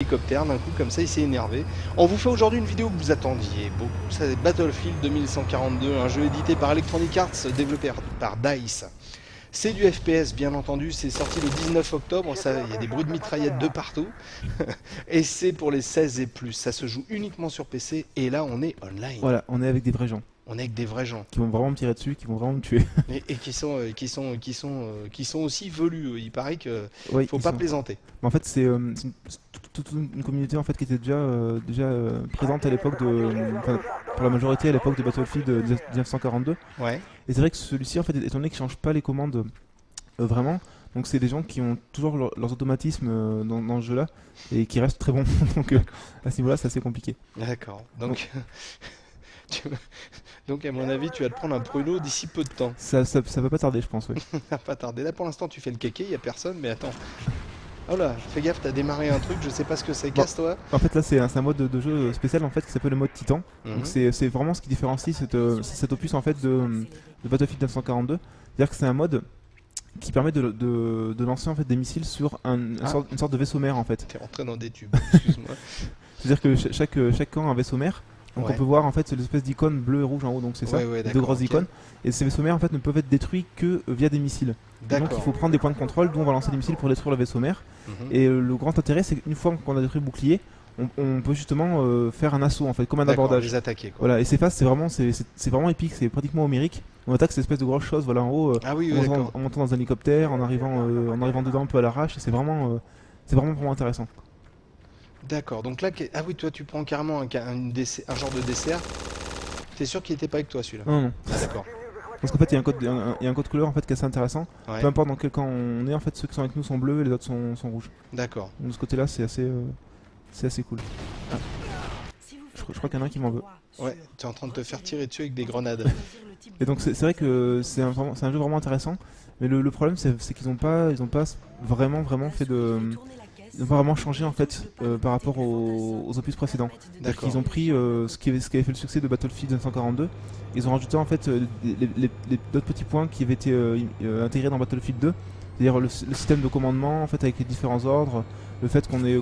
hélicoptère d'un coup comme ça, il s'est énervé. On vous fait aujourd'hui une vidéo que vous attendiez beaucoup, c'est Battlefield 2142, un jeu édité par Electronic Arts, développé par DICE. C'est du FPS bien entendu, c'est sorti le 19 octobre, il y a des bruits de mitraillettes de partout, et c'est pour les 16 et plus, ça se joue uniquement sur PC, et là on est online. Voilà, on est avec des vrais gens. On est avec des vrais gens. Qui vont vraiment me tirer dessus, qui vont vraiment me tuer. Et qui sont aussi velus, il paraît qu'il Ouais, faut pas plaisanter. Mais en fait, c'est toute une communauté en fait, qui était déjà présente à l'époque pour la majorité à l'époque de Battlefield 1942. Ouais. Et c'est vrai que celui-ci, en fait, étant donné qu'il change pas les commandes vraiment, donc c'est des gens qui ont toujours leurs automatismes dans ce jeu-là et qui restent très bons. Donc à ce niveau-là, c'est assez compliqué. D'accord. Donc, donc à mon avis, tu vas te prendre un pruneau d'ici peu de temps. Ça va pas tarder, je pense. Ouais. Ça va pas tarder. Là, pour l'instant, tu fais le kéké, il y a personne, mais attends. Oh là, fais gaffe, t'as démarré un truc, je sais pas ce que c'est. Bon. Casse-toi. En fait, là, c'est un mode de jeu spécial en fait qui s'appelle le mode Titan. Donc Mhm. c'est vraiment ce qui différencie cet opus en fait de Battlefield 1942. C'est-à-dire que c'est un mode qui permet de lancer en fait des missiles sur une sorte de vaisseau mère en fait. T'es rentré dans des tubes, excuse-moi. C'est-à-dire que chaque camp a un vaisseau mère. Donc Ouais. on peut voir en fait l'espèce d'icône bleu et rouge en haut, donc c'est ça, Ouais, deux d'accord, grosses ok. icônes. Et ces vaisseaux mères en fait ne peuvent être détruits que via des missiles. Et donc il D'accord. faut prendre des points de contrôle d'où on va lancer des missiles pour détruire le vaisseau mère. Mhm. Et le grand intérêt c'est qu'une fois qu'on a détruit le bouclier, on peut justement faire un assaut en fait, comme un D'accord, abordage. les attaquer, quoi. Voilà, et ces phases c'est vraiment épique, c'est pratiquement homérique. On attaque cette espèce de grosse chose voilà en haut, Ah oui, oui, d'accord. en montant dans un hélicoptère, en arrivant dedans un peu à l'arrache, et c'est vraiment intéressant. D'accord, donc là, ah oui, toi, tu prends carrément un genre de dessert. T'es sûr qu'il était pas avec toi, celui-là? Non, non. Ah, d'accord. Parce qu'en fait, il y a un code couleur en fait qui est assez intéressant. Ouais. Peu importe dans quel camp on est, en fait, ceux qui sont avec nous sont bleus et les autres sont rouges. D'accord. Donc de ce côté-là, c'est assez cool. Ah, je crois qu'il y en a un qui m'en veut. Ouais, tu es en train de te faire tirer dessus avec des grenades. Et donc c'est vrai que c'est un jeu vraiment intéressant. Mais le problème, c'est qu'ils n'ont pas vraiment fait ils n'ont pas vraiment changé en fait par rapport aux opus précédents. D'accord. Ils ont pris ce qui avait fait le succès de Battlefield 1942. Ils ont rajouté en fait d'autres petits points qui avaient été intégrés dans Battlefield 2. C'est-à-dire le système de commandement en fait avec les différents ordres, le fait qu'on ait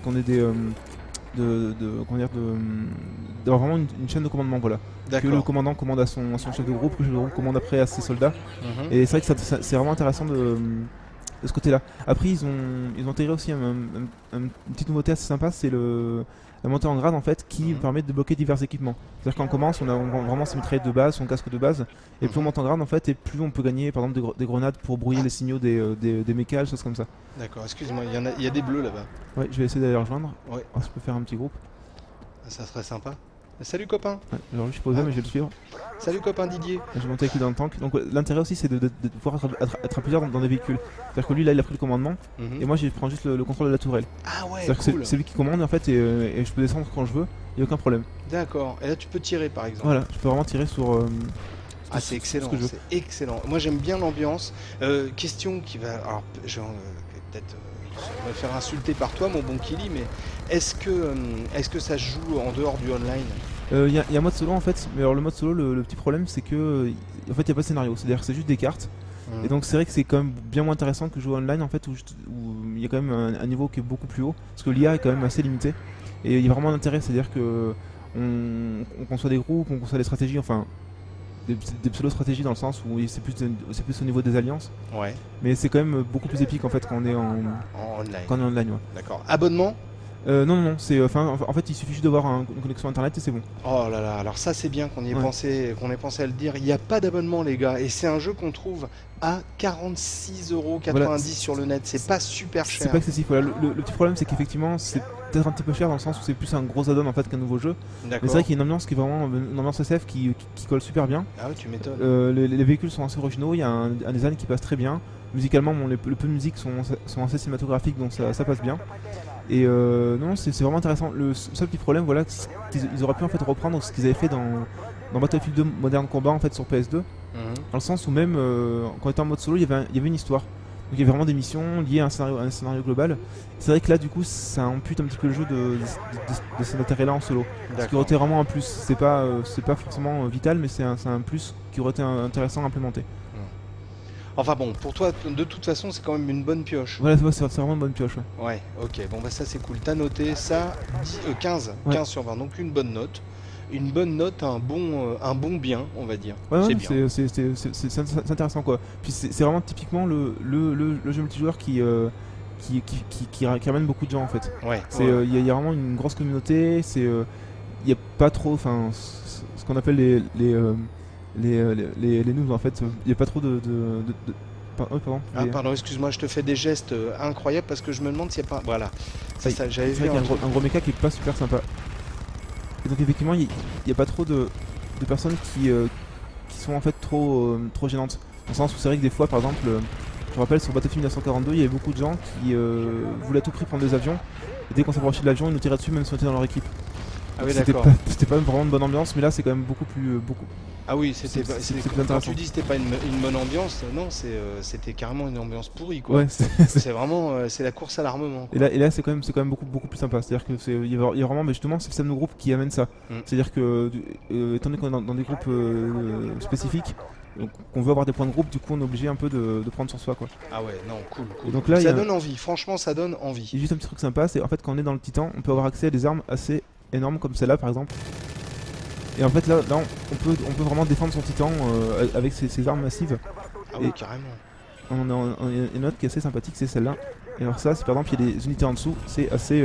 d'avoir vraiment une chaîne de commandement, voilà. Que le D'accord. commandant commande à son chef de groupe, que le chef de groupe commande après à ses soldats. Mhm. Et c'est vrai que c'est vraiment intéressant de ce côté-là. Après, ils ont intégré aussi une petite nouveauté assez sympa, c'est la montée en grade en fait qui permet de débloquer divers équipements. C'est-à-dire qu'on commence, on a vraiment ses mitraillettes de base, son casque de base, et plus on monte en grade en fait, et plus on peut gagner par exemple des grenades pour brouiller les signaux des mécas, choses comme ça. D'accord, excuse-moi, il y a des bleus là-bas. Ouais, je vais essayer d'aller les rejoindre. Ouais, Alors, je peux faire un petit groupe. ça serait sympa. Salut copain. Ouais, alors lui, je suis posé, mais je vais le suivre. Salut copain Didier. Je vais monter avec lui dans le tank. Donc l'intérêt aussi, c'est de pouvoir être à plusieurs dans des véhicules. C'est-à-dire que lui, là, il a pris le commandement, Mhm. et moi, je prends juste le contrôle de la tourelle. Ah ouais, C'est-à-dire que cool. c'est lui qui commande en fait, et je peux descendre quand je veux, il n'y a aucun problème. D'accord, et là tu peux tirer par exemple. Voilà, je peux vraiment tirer sur. Ah, c'est excellent, ce que je veux. c'est excellent. Moi j'aime bien l'ambiance. Question qui va. Alors, peut-être me faire insulter par toi, mon bon Kili, mais est-ce que ça se joue en dehors du online? Il y a un mode solo en fait, mais alors le mode solo, le petit problème, c'est que en fait, il n'y a pas de scénario, c'est-à-dire que c'est juste des cartes. Et donc c'est vrai que c'est quand même bien moins intéressant que jouer online en fait, où il y a quand même un niveau qui est beaucoup plus haut, parce que l'IA est quand même assez limitée. Et il y a vraiment un intérêt, c'est-à-dire que on conçoit des groupes, on conçoit des stratégies, enfin des pseudo-stratégies dans le sens où c'est plus au niveau des alliances. Ouais, Mais c'est quand même beaucoup plus épique en fait quand on est en online. quand on est online. Ouais. D'accord. Abonnement? Non, c'est en fait il suffit juste d'avoir une connexion internet et c'est bon. Oh là là, alors ça c'est bien qu'on y ait pensé, qu'on ait pensé à le dire. Il n'y a pas d'abonnement les gars, et c'est un jeu qu'on trouve à 46,90€ Voilà, sur le net. C'est pas super cher. C'est pas excessif. Voilà. Le petit problème c'est qu'effectivement c'est peut-être un petit peu cher dans le sens où c'est plus un gros add-on en fait qu'un nouveau jeu. Mais D'accord. c'est vrai qu'il y a une ambiance qui est vraiment une ambiance SF qui colle super bien. Ah oui, tu m'étonnes. Les véhicules sont assez originaux, il y a un design qui passe très bien. Musicalement, le peu de musique sont assez cinématographiques, donc ça passe bien. Et non, c'est vraiment intéressant. Le seul petit problème, voilà, c'est qu'ils auraient pu en fait reprendre ce qu'ils avaient fait dans Battlefield 2 Modern Combat en fait sur PS2, Mhm. dans le sens où même quand on était en mode solo, il y avait une histoire. Donc il y avait vraiment des missions liées à un scénario global. C'est vrai que là, du coup, ça ampute un petit peu le jeu de cet intérêt-là en solo. Ce qui aurait été vraiment un plus. C'est pas forcément vital, mais c'est un plus qui aurait été intéressant à implémenter. Enfin bon, pour toi, de toute façon, c'est quand même une bonne pioche. Voilà, c'est vraiment une bonne pioche. Ouais. Ouais, ok, bon bah ça c'est cool. T'as noté ça, 15, Ouais. 15 sur 20, donc une bonne note. Une bonne note, un bon bien, on va dire. Ouais, C'est ouais, bien. c'est intéressant quoi. Puis c'est vraiment typiquement le jeu multijoueur qui ramène beaucoup de gens en fait. Ouais, Il y a vraiment une grosse communauté, il n'y a pas trop, enfin, ce qu'on appelle les noobs en fait, il n'y a pas trop pardon. Ah pardon, excuse-moi, je te fais des gestes incroyables parce que je me demande s'il n'y a pas... Voilà, c'est ça, j'avais C'est vu vrai un qu'il y a truc. un gros méca qui est pas super sympa. Et donc effectivement, il n'y a pas trop de personnes qui sont en fait trop gênantes. Dans le sens où c'est vrai que des fois, par exemple, je me rappelle sur Battlefield 1942, il y avait beaucoup de gens qui voulaient à tout prix prendre des avions. Et dès qu'on s'approchait de l'avion, ils nous tiraient dessus même si on était dans leur équipe. Ah oui, C'était d'accord. pas vraiment une bonne ambiance, mais là c'est quand même beaucoup. Ah oui, c'était pas... C'est plus Quand intéressant. tu dis c'était pas une bonne ambiance, non, c'était carrément une ambiance pourrie, quoi. Ouais, C'est vraiment... c'est la course à l'armement. et là c'est quand même beaucoup plus sympa. C'est-à-dire que il y a vraiment, mais justement, c'est le système de groupe qui amène ça. Mm. C'est-à-dire que, étant donné qu'on est dans des groupes spécifiques, donc on veut avoir des points de groupe, du coup on est obligé un peu de prendre sur soi quoi. Ah ouais, non, cool, cool. Et donc là, Ça donne envie, franchement, ça donne il envie. y a juste un petit truc sympa, c'est en fait quand on est dans le Titan, on peut avoir accès à des armes assez énormes comme celle-là par exemple. Et en fait là on peut vraiment défendre son Titan avec ses armes massives. Ah oui, Et- carrément. On a une autre qui est assez sympathique, c'est celle-là. Et alors ça, c'est par exemple, il y a des unités en dessous, c'est assez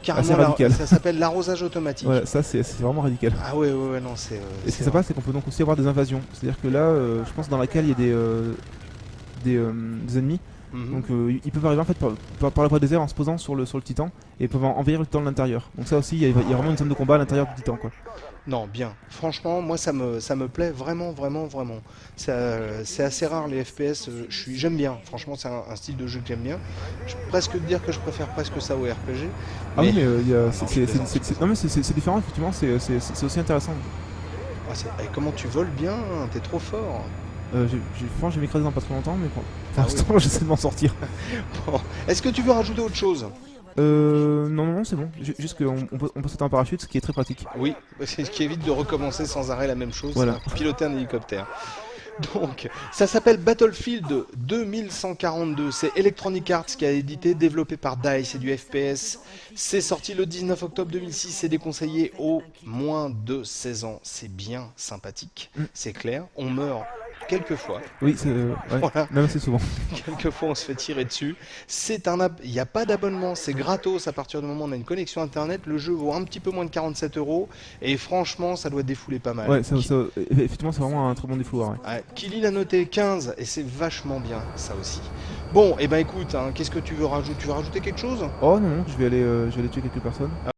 Carrément, radical. ça s'appelle l'arrosage automatique. voilà, ça c'est vraiment radical. Ah ouais, non, c'est... Et ce qui est sympa, c'est qu'on peut donc aussi avoir des invasions. C'est-à-dire que là, je pense dans laquelle il y a des ennemis. Mhm. Donc ils peuvent arriver en fait par la voie des airs en se posant sur le Titan et ils peuvent envahir le Titan de l'intérieur. Donc ça aussi, il y a vraiment une zone de combat à l'intérieur du Titan quoi. Non, bien. Franchement, moi, ça me plaît vraiment. C'est assez rare les FPS. J'aime bien. Franchement, c'est un style de jeu que j'aime bien. Je peux presque te dire que je préfère presque ça au RPG. Ah oui, mais non, je plaisante. non mais c'est différent effectivement, c'est aussi intéressant. Comment tu voles bien, t'es trop fort. Franchement, je vais m'écraser dans pas trop longtemps, mais pour Ah l'instant, j'essaie de m'en sortir. Bon. Est-ce que tu veux rajouter autre chose? Non, c'est bon. Juste qu'on peut sauter en parachute, ce qui est très pratique. Oui, c'est ce qui évite de recommencer sans arrêt la même chose, Voilà. piloter un hélicoptère. Donc, ça s'appelle Battlefield 2142. C'est Electronic Arts qui a édité, développé par DICE, c'est du FPS. C'est sorti le 19 octobre 2006. C'est déconseillé aux moins de 16 ans. C'est bien sympathique, c'est clair. On meurt quelquefois. Oui, c'est ouais. Voilà. Même assez souvent. Quelquefois, on se fait tirer dessus. Il n'y a pas d'abonnement, c'est gratos à partir du moment où on a une connexion internet. Le jeu vaut un petit peu moins de 47 €. Et franchement, ça doit défouler pas mal. Ouais, effectivement, c'est vraiment un très bon défouloir. Ouais. Ouais, Kili l'a noté 15 et c'est vachement bien ça aussi. Bon, et ben écoute, qu'est-ce que tu veux rajouter? Tu veux rajouter quelque chose? Oh non, je vais aller tuer quelques personnes.